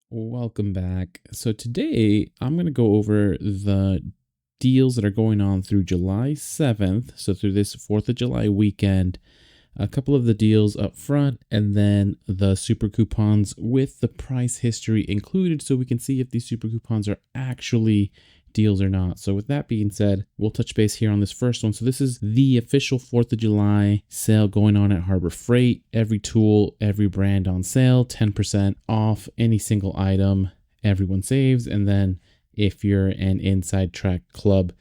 Welcome back. So today I'm going to go over the deals that are going on through July 7th. So through this 4th of July weekend, a couple of the deals up front and then the super coupons with the price history included so we can see if these super coupons are actually deals or not. So with that being said, we'll touch base here on this first one. So this is the official 4th of July sale going on at Harbor Freight. Every tool, every brand on sale, 10% off any single item. Everyone saves. And then if you're an Inside Track Club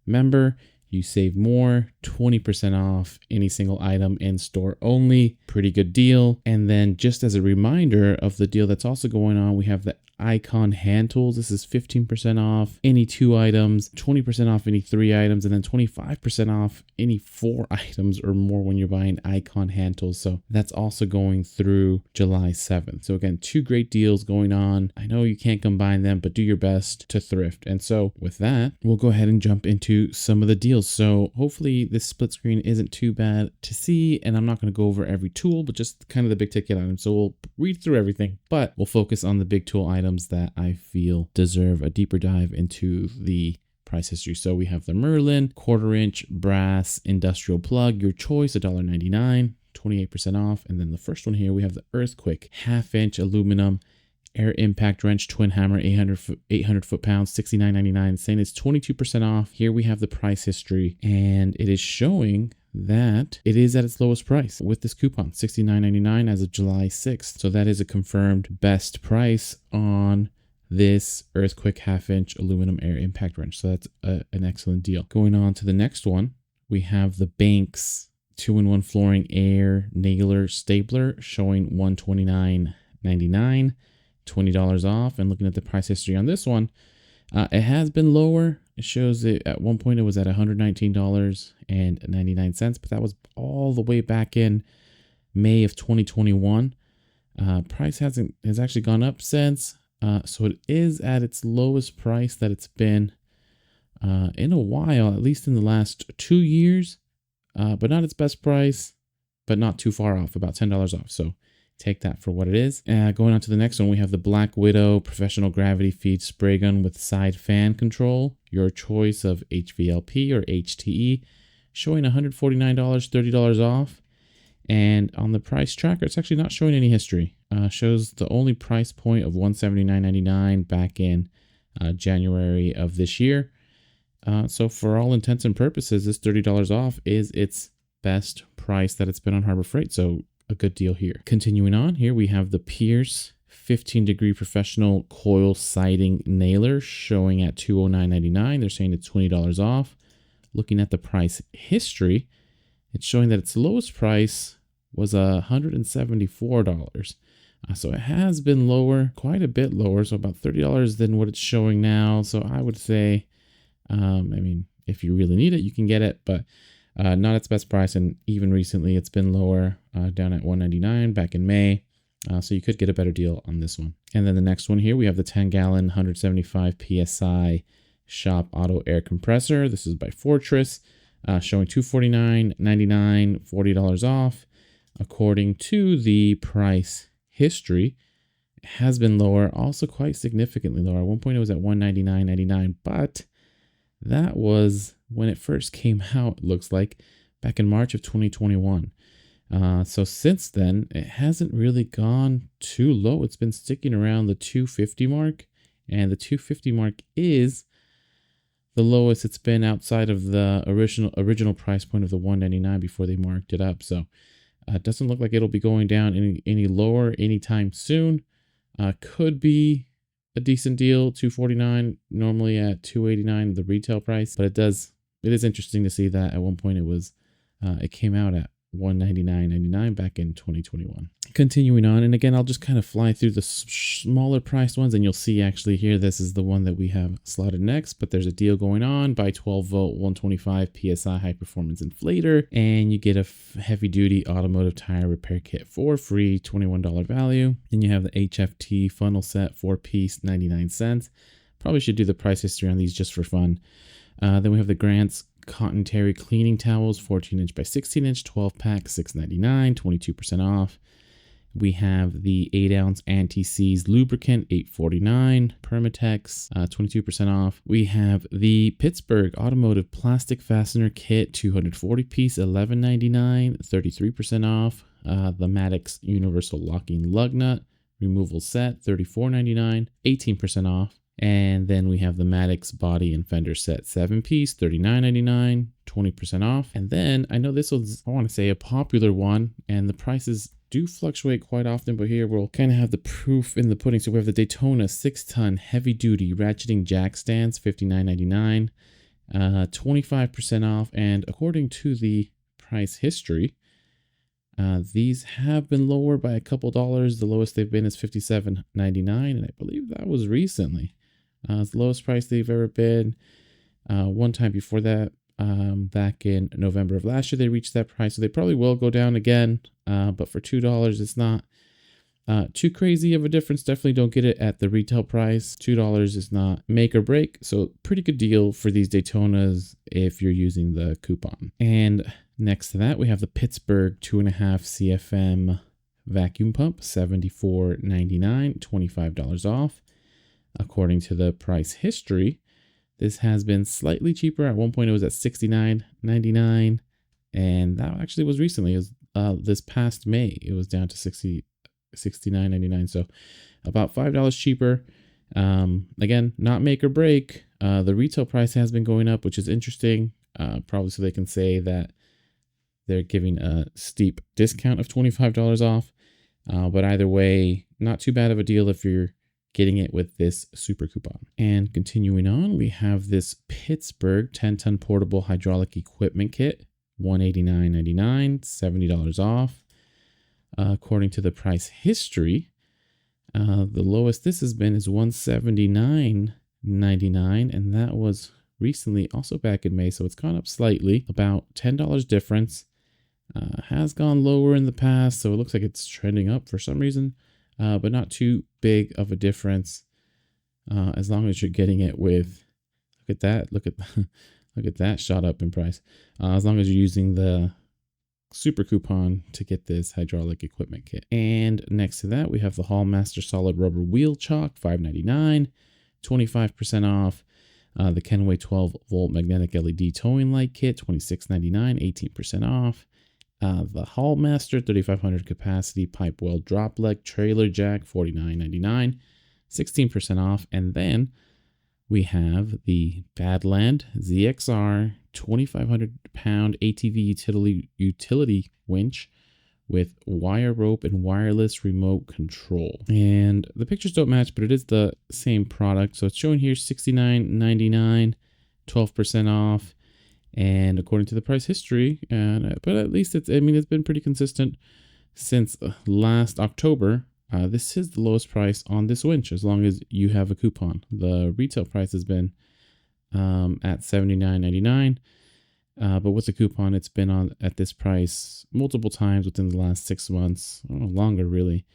member, you save more, 20% off any single item in store only. Pretty good deal. And then just as a reminder of the deal that's also going on, we have the Icon hand tools. This is 15% off any 2 items, 20% off any 3 items, and then 25% off any 4 items or more when you're buying Icon hand tools. So that's also going through July 7th. So again, 2 great deals going on. I know you can't combine them, but do your best to thrift. And so with that, we'll go ahead and jump into some of the deals. So hopefully this split screen isn't too bad to see, and I'm not going to go over every tool, but just kind of the big ticket items. So we'll read through everything, but we'll focus on the big tool items that I feel deserve a deeper dive into the price history. So we have the Merlin 1/4 inch brass industrial plug, your choice, $1.99, 28% off. And then the first one here, we have the Earthquake 1/2 inch aluminum air impact wrench twin hammer, 800 foot-pounds, $69.99, saying it's 22% off. Here we have the price history, and it is showing that it is at its lowest price with this coupon, $69.99 as of July 6th. So that is a confirmed best price on this Earthquake 1/2 inch aluminum air impact wrench. So that's an excellent deal. Going on to the next one, we have the Banks 2-in-1 flooring air nailer stapler showing $129.99, $20 off. And looking at the price history on this one, it has been lower. It shows it at one point it was at $119.99, but that was all the way back in May of 2021. Price has actually gone up since, so it is at its lowest price that it's been in a while, at least in the last 2 years, but not its best price, but not too far off, about $10 off. So take that for what it is. Going on to the next one, we have the Black Widow professional gravity feed spray gun with side fan control. Your choice of HVLP or HTE, showing $149, $30 off. And on the price tracker, it's actually not showing any history. Shows the only price point of $179.99 back in January of this year. So for all intents and purposes, this $30 off is its best price that it's been on Harbor Freight. So a good deal here. Continuing on, here we have the Pierce 15-degree professional coil siding nailer showing at $209.99. They're saying it's $20 off. Looking at the price history, it's showing that its lowest price was $174. So it has been lower, quite a bit lower, so about $30 than what it's showing now. So I would say, if you really need it, you can get it, but not its best price. And even recently, it's been lower, down at $199 back in May. So you could get a better deal on this one. And then the next one here, we have the 10-gallon, 175 PSI shop auto air compressor. This is by Fortress, showing $249.99, $40 off. According to the price history, it has been lower, also quite significantly lower. At one point, it was at $199.99, but that was when it first came out, it looks like, back in March of 2021. So since then, it hasn't really gone too low. It's been sticking around the $250 mark, and the $250 mark is the lowest it's been outside of the original price point of the $199 before they marked it up. So it doesn't look like it'll be going down any lower anytime soon. Could be a decent deal, $249, normally at $289 the retail price, but it is interesting to see that at one point it came out at $199.99 back in 2021. Continuing on, and again, I'll just kind of fly through the smaller priced ones, and you'll see actually here, this is the one that we have slotted next, but there's a deal going on. Buy 12 volt 125 PSI high performance inflator, and you get a heavy duty automotive tire repair kit for free, $21 value. Then you have the HFT funnel set, 4-piece, 99 cents. Probably should do the price history on these just for fun. Then we have the Grant's Cotton Terry cleaning towels, 14 inch by 16 inch, 12 pack, $6.99, 22% off. We have the 8-ounce anti-seize lubricant, $8.49. Permatex, 22% off. We have the Pittsburgh Automotive Plastic Fastener Kit, 240 piece, $11.99, 33% off. The Maddox Universal Locking Lug Nut Removal Set, $34.99, 18% off. And then we have the Maddox Body and Fender Set 7-piece, $39.99, 20% off. And then I know this was, I want to say, a popular one, and the prices do fluctuate quite often, but here we'll kind of have the proof in the pudding. So we have the Daytona 6-ton heavy-duty ratcheting jack stands, $59.99, 25% off. And according to the price history, these have been lower by a couple dollars. The lowest they've been is $57.99, and I believe that was recently. It's the lowest price they've ever been. One time before that, back in November of last year, they reached that price. So they probably will go down again. But for $2, it's not too crazy of a difference. Definitely don't get it at the retail price. $2 is not make or break. So pretty good deal for these Daytonas if you're using the coupon. And next to that, we have the Pittsburgh 2.5 CFM vacuum pump, $74.99, $25 off. According to the price history, this has been slightly cheaper. At one point, it was at $69.99, and that actually was recently. It was this past May. It was down to $69.99, so about $5 cheaper. Again, not make or break. The retail price has been going up, which is interesting. Probably so they can say that they're giving a steep discount of $25 off. But either way, not too bad of a deal if you're getting it with this super coupon. And continuing on, we have this Pittsburgh 10-ton portable hydraulic equipment kit, $189.99, $70 off. According to the price history, the lowest this has been is $179.99, and that was recently, also back in May, so it's gone up slightly, about $10 difference. Has gone lower in the past, so it looks like it's trending up for some reason. But not too big of a difference, as long as you're getting it with, look at that, look at that shot up in price. As long as you're using the super coupon to get this hydraulic equipment kit. And next to that, we have the Hallmaster Solid Rubber Wheel Chock, $5.99, 25% off. The Kenway 12-volt magnetic LED towing light kit, $26.99, 18% off. The Hallmaster 3500 capacity pipe weld drop leg trailer jack, $49.99, 16% off. And then we have the Badland ZXR 2,500 pound ATV utility winch with wire rope and wireless remote control. And the pictures don't match, but it is the same product. So it's showing here $69.99, 12% off. And according to the price history, but at least it's been pretty consistent since last October. This is the lowest price on this winch as long as you have a coupon. The retail price has been at $79.99, but with the coupon, it's been on at this price multiple times within the last 6 months, longer really,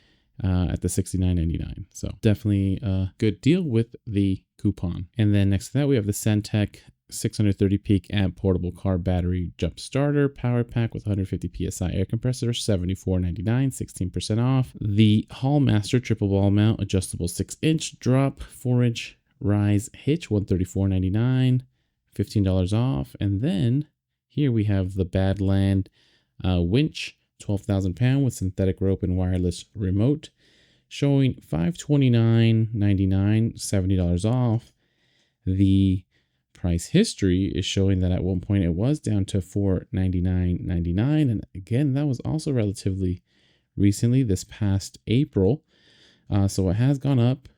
at the $69.99. So definitely a good deal with the coupon. And then next to that, we have the Centec 630 peak amp portable car battery jump starter power pack with 150 psi air compressor, $74.99, 16% off. The Hallmaster triple ball mount adjustable 6-inch drop 4-inch rise hitch, $134.99, $15 off. And then here we have the Badland winch, 12,000 pound with synthetic rope and wireless remote, showing $529.99, $70 off. The price history is showing that at one point it was down to $499.99, and again that was also relatively recently, this past April. So it has gone up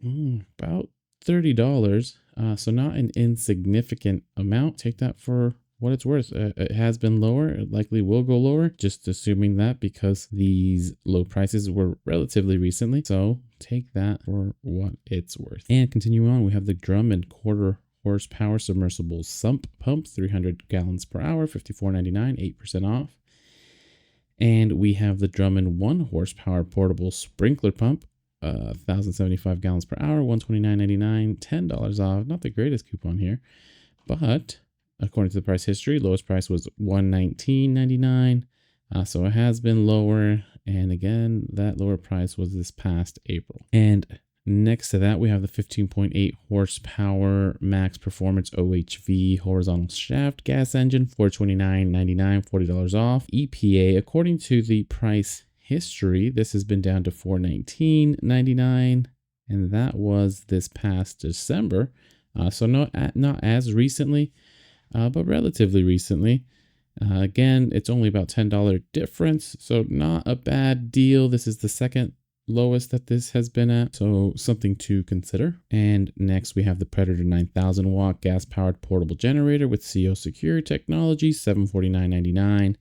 about $30. So not an insignificant amount. Take that for what it's worth. It has been lower. It likely will go lower, just assuming that because these low prices were relatively recently. So take that for what it's worth. And continuing on, we have the Drummond quarter horsepower submersible sump pump, 300 gallons per hour, $54.99, 8% off. And we have the Drummond 1 horsepower portable sprinkler pump, 1,075 gallons per hour, $129.99, $10 off. Not the greatest coupon here, but according to the price history, lowest price was $119.99. So it has been lower. And again, that lower price was this past April. And next to that, we have the 15.8 horsepower max performance OHV horizontal shaft gas engine, $429.99, $40 off. EPA, according to the price history, this has been down to $419.99, and that was this past December. So not as recently, but relatively recently. Again, it's only about $10 difference, so not a bad deal. This is the second lowest that this has been at, so something to consider. And next we have the Predator 9000 watt gas powered portable generator with CO secure technology, $749.99,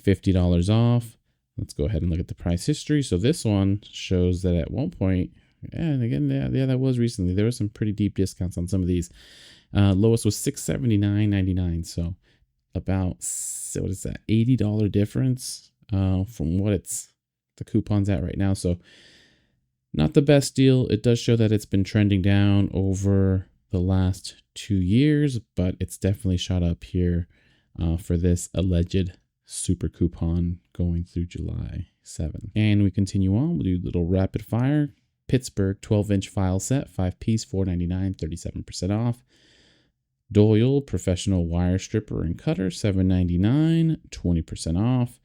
$50 off. Let's go ahead and look at the price history. So this one shows that at one point, and again, yeah, that was recently, there was some pretty deep discounts on some of these. Lowest was $679.99, so about, what is that, $80 difference from what the coupon's at right now. So not the best deal. It does show that it's been trending down over the last 2 years, but it's definitely shot up here for this alleged super coupon going through July 7th. And we continue on. We'll do a little rapid fire. Pittsburgh 12-inch file set, 5-piece, $499, 37% off. Doyle professional wire stripper and cutter, $799, 20% off.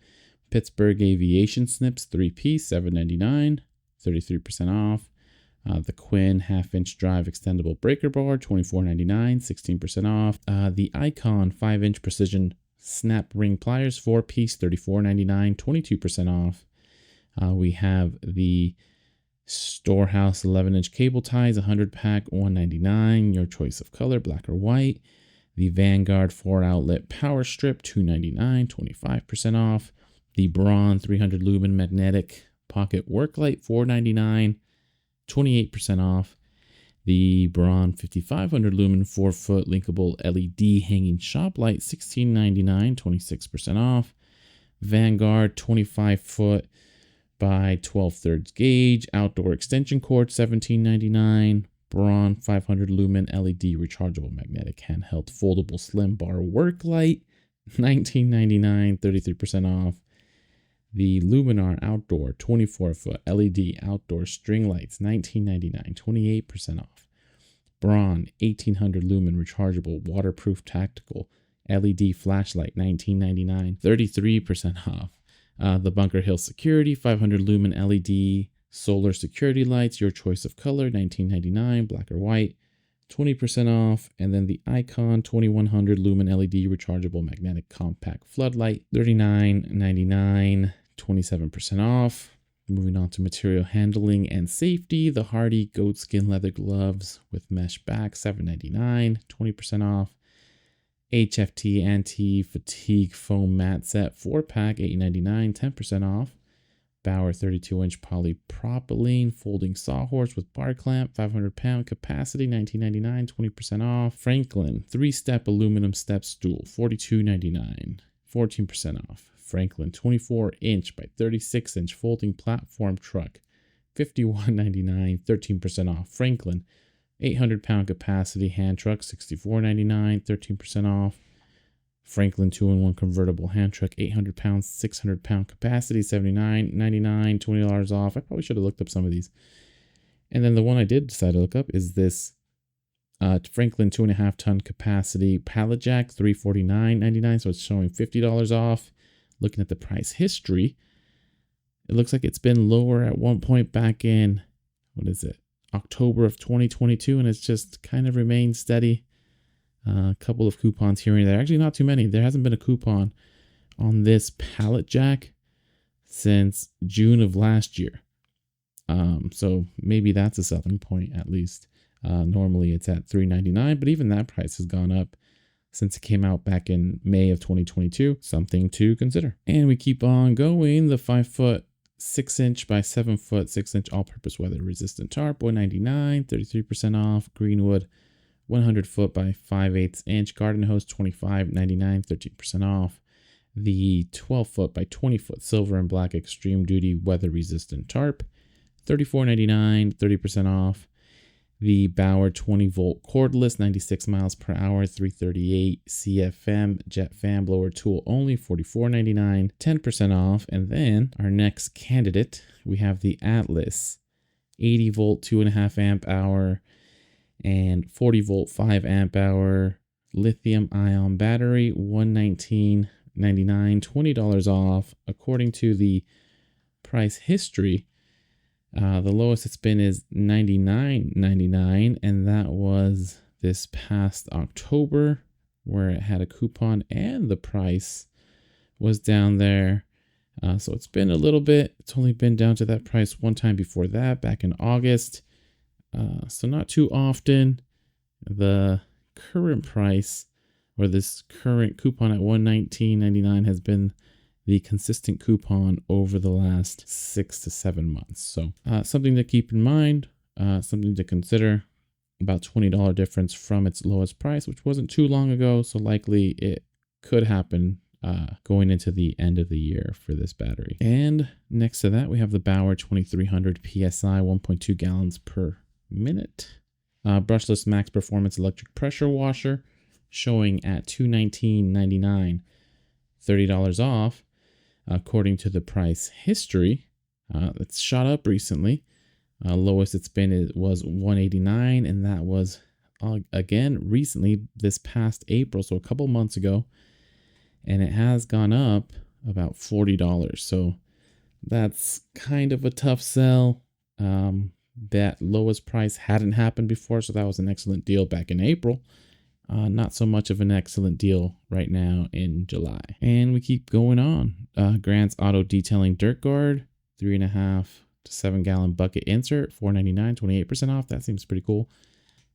Pittsburgh aviation snips, 3-piece, $799, 33% off. The Quinn 1/2-inch drive extendable breaker bar, $24.99, 16% off. The Icon 5-inch precision snap ring pliers, 4-piece, $34.99, 22% off. We have the Storehouse 11-inch cable ties, 100-pack, $199, your choice of color, black or white. The Vanguard 4-outlet power strip, $299, 25% off. The Braun 300 lumen magnetic pocket work light, $499, 28% off. The Braun 5500 lumen 4-foot linkable LED hanging shop light, $1699, 26% off. Vanguard 25-foot by 12/3 gauge outdoor extension cord, $1799. Braun 500 lumen LED rechargeable magnetic handheld foldable slim bar work light, $1999, 33% off. The Luminar Outdoor 24-foot LED outdoor string lights, $1999, 28% off. Braun 1800 lumen rechargeable waterproof tactical LED flashlight, $1999, 33% off. The Bunker Hill Security 500 lumen LED solar security lights, your choice of color, $1999, black or white, 20% off. And then the Icon 2100 lumen LED rechargeable magnetic compact floodlight, $39.99, 27% off. Moving on to material handling and safety, the Hardy goatskin leather gloves with mesh back, $799, 20% off. HFT anti-fatigue foam mat set 4-pack, $899, 10% off. Bauer 32-inch polypropylene folding sawhorse with bar clamp, 500-pound capacity, $1999, 20% off. Franklin 3-step aluminum step stool, $42.99, 14% off. Franklin 24-inch by 36-inch folding platform truck, $51.99, 13% off. Franklin 800-pound capacity hand truck, $64.99, 13% off. Franklin 2-in-1 convertible hand truck, 800 pounds, 600-pound capacity, $79.99, $20 off. I probably should have looked up some of these. And then the one I did decide to look up is this Franklin 2.5-ton capacity pallet jack, $349.99. So it's showing $50 off. Looking at the price history, it looks like it's been lower at one point back in, what is it, October of 2022, and it's just kind of remained steady. A couple of coupons here and there. Actually, not too many. There hasn't been a coupon on this pallet jack since June of last year. So maybe that's a selling point at least. Normally it's at $399, but even that price has gone up since it came out back in May of 2022. Something to consider. And we keep on going. The 5-foot 6-inch by 7-foot 6-inch all-purpose weather resistant tarp, $199, 33% off. Greenwood 100-foot by 5/8 inch garden hose, $25.99, 13% off. The 12-foot by 20-foot silver and black extreme duty weather resistant tarp, $34.99, 30% off. The Bauer 20 volt cordless, 96 miles per hour, 338 CFM jet fan blower tool only, $44.99, 10% off. And then our next candidate, we have the Atlas 80 volt, 2.5 amp hour and 40 volt, 5 amp hour lithium ion battery, $119.99, $20 off. According to the price history, the lowest it's been is $99.99, and that was this past October, where it had a coupon and the price was down there. So it's been a little bit. It's only been down to that price one time before that, back in August. So not too often. The current price, or this current coupon at $119.99, has been the consistent coupon over the last 6 to 7 months. So something to keep in mind, something to consider. About $20 difference from its lowest price, which wasn't too long ago. So likely it could happen going into the end of the year for this battery. And next to that, we have the Bauer 2300 PSI 1.2 gallons per minute. Brushless max performance electric pressure washer, showing at $219.99, $30 off. According to the price history, it's shot up recently. Lowest it's been was $189, and that was again recently, this past April, so a couple months ago, and it has gone up about $40. So that's kind of a tough sell. That lowest price hadn't happened before, so that was an excellent deal back in April. Not so much of an excellent deal right now in July. And we keep going on. Grant's Auto Detailing Dirt Guard, 3.5 to 7 gallon bucket insert, $4.99, 28% off. That seems pretty cool.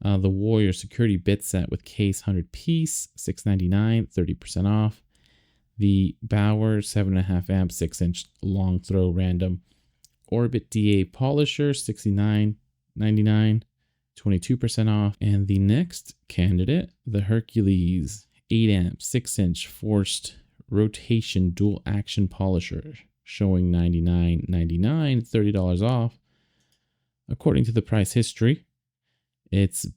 The Warrior Security Bit Set with case 100 piece, $6.99, 30% off. The Bauer 7.5 amp 6-inch long throw random Orbit DA Polisher, $69.99. 22% off. And the next candidate, the Hercules 8 amp 6-inch forced rotation dual action polisher, showing $99.99, $30 off. According to the price history, it's at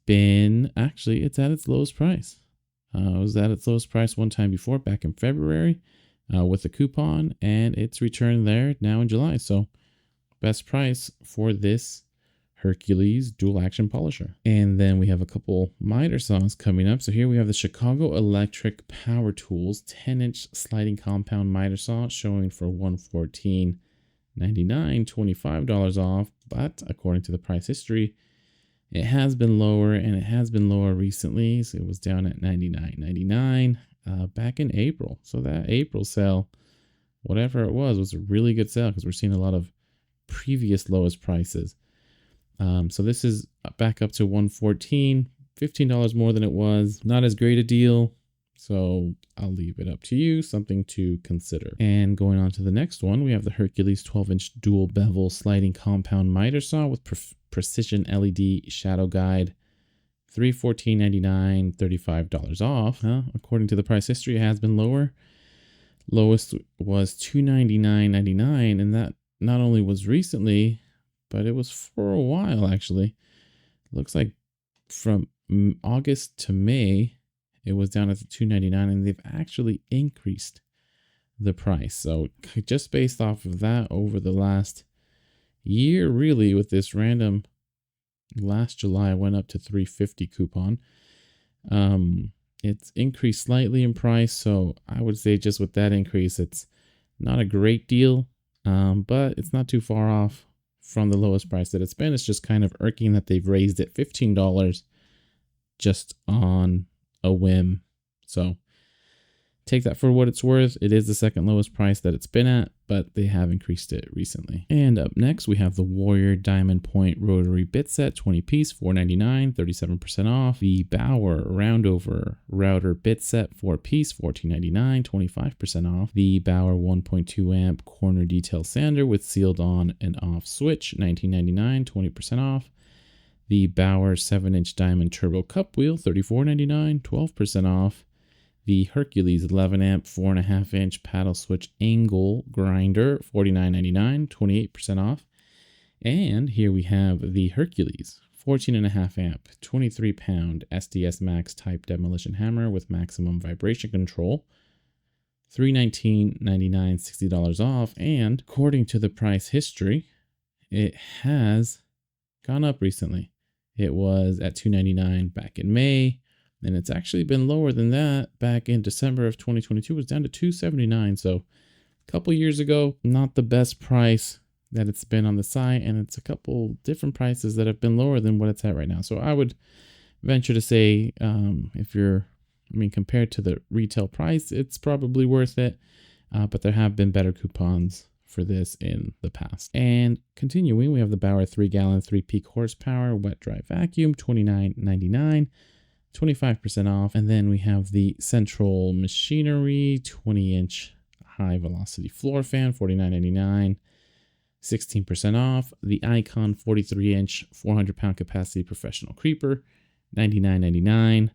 its lowest price. It was at its lowest price one time before, back in February, with a coupon, and it's returned there now in July. So best price for this Hercules dual action polisher. And then we have a couple miter saws coming up. So here we have the Chicago Electric Power Tools 10-inch sliding compound miter saw, showing for $114.99, $25 off. But according to the price history, it has been lower, and it has been lower recently. So it was down at $99.99 back in April. So that April sale, whatever it was a really good sale, because we're seeing a lot of previous lowest prices. So this is back up to $114, $15 more than it was. Not as great a deal, so I'll leave it up to you, something to consider. And going on to the next one, we have the Hercules 12-inch dual bevel sliding compound miter saw with precision LED shadow guide, $314.99, $35 off. According to the price history, it has been lower. Lowest was $299.99, and that not only was recently, but it was for a while, actually. Looks like from August to May, it was down at the $299, and they've actually increased the price. So just based off of that over the last year, really, with this random, last July went up to $350 coupon. It's increased slightly in price, so I would say just with that increase, it's not a great deal, but it's not too far off from the lowest price that it's been. It's just kind of irking that they've raised it $15 just on a whim. So take that for what it's worth. It is the second lowest price that it's been at, but they have increased it recently. And up next, we have the Warrior Diamond Point Rotary Bit Set, 20 piece, $4.99, 37% off. The Bauer Roundover Router Bit Set, 4 piece, $14.99, 25% off. The Bauer 1.2 amp Corner Detail Sander with sealed on and off switch, $19.99, 20% off. The Bauer 7-inch Diamond Turbo Cup Wheel, $34.99, 12% off. The Hercules 11 amp 4.5 inch paddle switch angle grinder, $49.99, 28% off. And here we have the Hercules 14.5 amp, 23-pound SDS Max type demolition hammer with maximum vibration control. $319.99, $60 off. And according to the price history, it has gone up recently. It was at $299 back in May, and it's actually been lower than that back in December of 2022. It was down to $279. So a couple years ago, not the best price that it's been on the site, and it's a couple different prices that have been lower than what it's at right now. So I would venture to say, compared to the retail price, it's probably worth it, but there have been better coupons for this in the past. And continuing, we have the Bauer 3-gallon 3-peak horsepower wet dry vacuum, $29.99, 25% off. And then we have the Central Machinery 20-inch high velocity floor fan, $49.99, 16% off. The Icon 43-inch 400-pound capacity professional creeper, $99.99,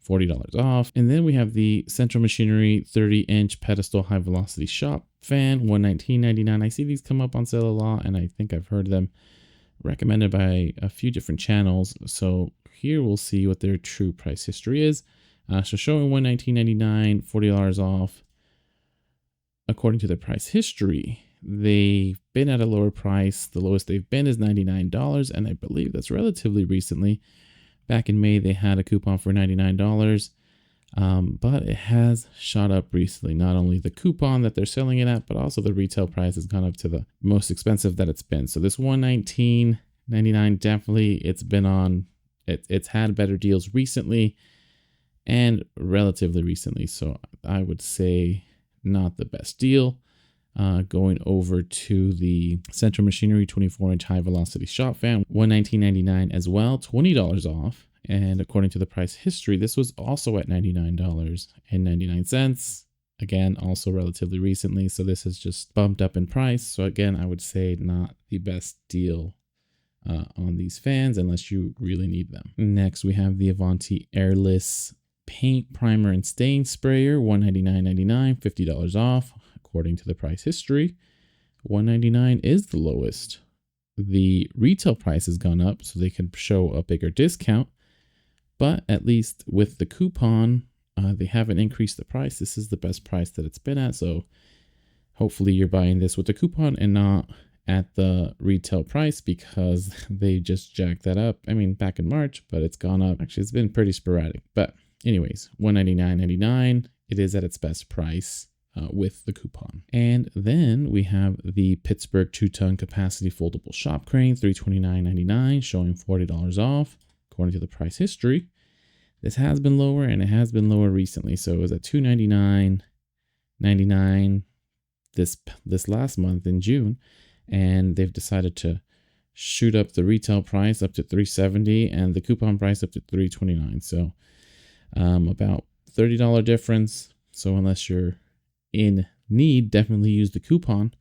$40 off. And then we have the Central Machinery 30-inch pedestal high velocity shop fan, $119.99. I see these come up on sale a lot, and I think I've heard them recommended by a few different channels. So here we'll see what their true price history is. So showing $119.99, $40 off. According to the price history, they've been at a lower price. The lowest they've been is $99, and I believe that's relatively recently. Back in May, they had a coupon for $99, but it has shot up recently. Not only the coupon that they're selling it at, but also the retail price has gone up to the most expensive that it's been. So this $119.99, definitely it's had better deals recently and relatively recently. So I would say not the best deal. Going over to the Central Machinery 24-inch high velocity shop fan, $119.99 as well, $20 off. And according to the price history, this was also at $99.99. Again, also relatively recently. So this has just bumped up in price. So again, I would say not the best deal on these fans unless you really need them. Next, we have the Avanti Airless Paint Primer and Stain Sprayer, $199.99, $50 off. According to the price history, $199 is the lowest. The retail price has gone up, so they can show a bigger discount. But at least with the coupon, they haven't increased the price. This is the best price that it's been at. So hopefully you're buying this with the coupon and not at the retail price, because they just jacked that up. I mean, back in March, but it's gone up. Actually, it's been pretty sporadic. But anyways, $199.99. It is at its best price with the coupon. And then we have the Pittsburgh 2-ton capacity foldable shop crane, $329.99, showing $40 off. According to the price history, this has been lower, and it has been lower recently. So it was at $299.99 this last month in June, and they've decided to shoot up the retail price up to $370 and the coupon price up to $329. So about $30 difference. So unless you're in need, definitely use the coupon.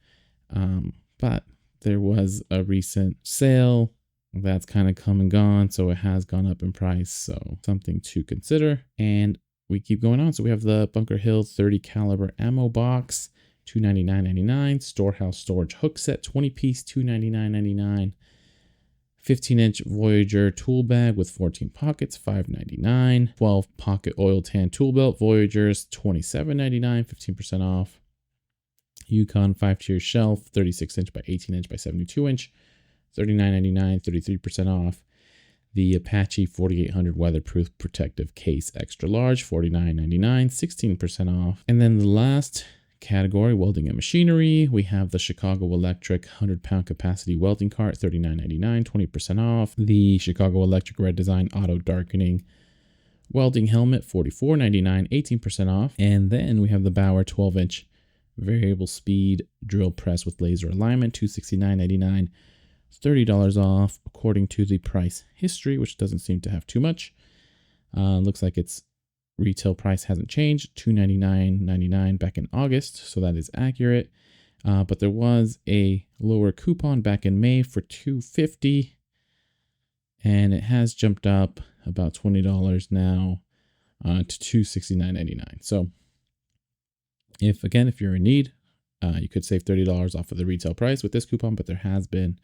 But there was a recent sale that's kind of come and gone, so it has gone up in price. So something to consider. And we keep going on. So we have the Bunker Hill 30 caliber ammo box, $299.99. Storehouse storage hook set, 20-piece, $299.99. 15-inch Voyager tool bag with 14 pockets, $5.99. 12-pocket oil tan tool belt, Voyagers, $27.99, 15% off. Yukon 5-tier shelf, 36-inch by 18-inch by 72-inch, $39.99, 33% off. The Apache 4800 weatherproof protective case extra large, $49.99, 16% off. And then the last category, welding and machinery, we have the Chicago Electric 100-pound capacity welding cart, $39.99, 20% off. The Chicago Electric red design auto darkening welding helmet, $44.99, 18% off. And then we have the Bauer 12-inch variable speed drill press with laser alignment, $269.99, $30 off. According to the price history, which doesn't seem to have too much, looks like its retail price hasn't changed, $299.99 back in August, so that is accurate. But there was a lower coupon back in May for $250, and it has jumped up about $20 now to $269.99. So if you're in need, you could save $30 off of the retail price with this coupon, but there has been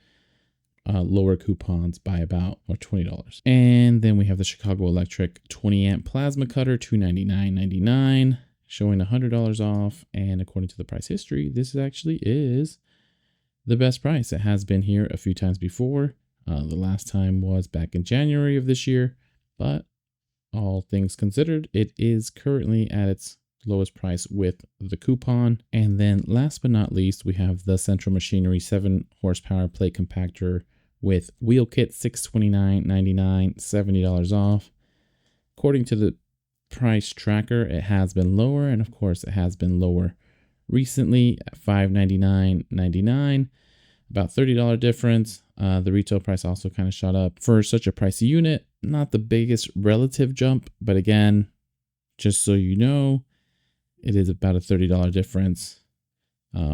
lower coupons by about $20. And then we have the Chicago Electric 20 amp plasma cutter, $299.99, showing $100 off. And according to the price history, this actually is the best price. It has been here a few times before. The last time was back in January of this year, but all things considered, it is currently at its lowest price with the coupon. And then last but not least, we have the Central Machinery 7 horsepower plate compactor with wheel kit, $629.99, $70 off. According to the price tracker, it has been lower, and of course it has been lower recently at $599.99, about $30 difference. The retail price also kind of shot up for such a pricey unit. Not the biggest relative jump, but again, just so you know, it is about a $30 difference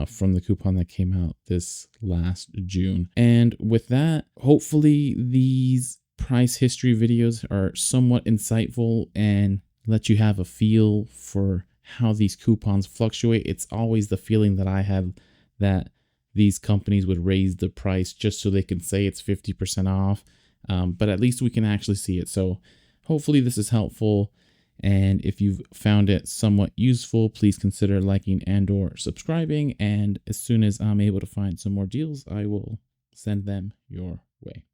from the coupon that came out this last June. And with that, hopefully these price history videos are somewhat insightful and let you have a feel for how these coupons fluctuate. It's always the feeling that I have that these companies would raise the price just so they can say it's 50% off. But at least we can actually see it. So hopefully this is helpful. And if you've found it somewhat useful, please consider liking and/or subscribing. And as soon as I'm able to find some more deals, I will send them your way.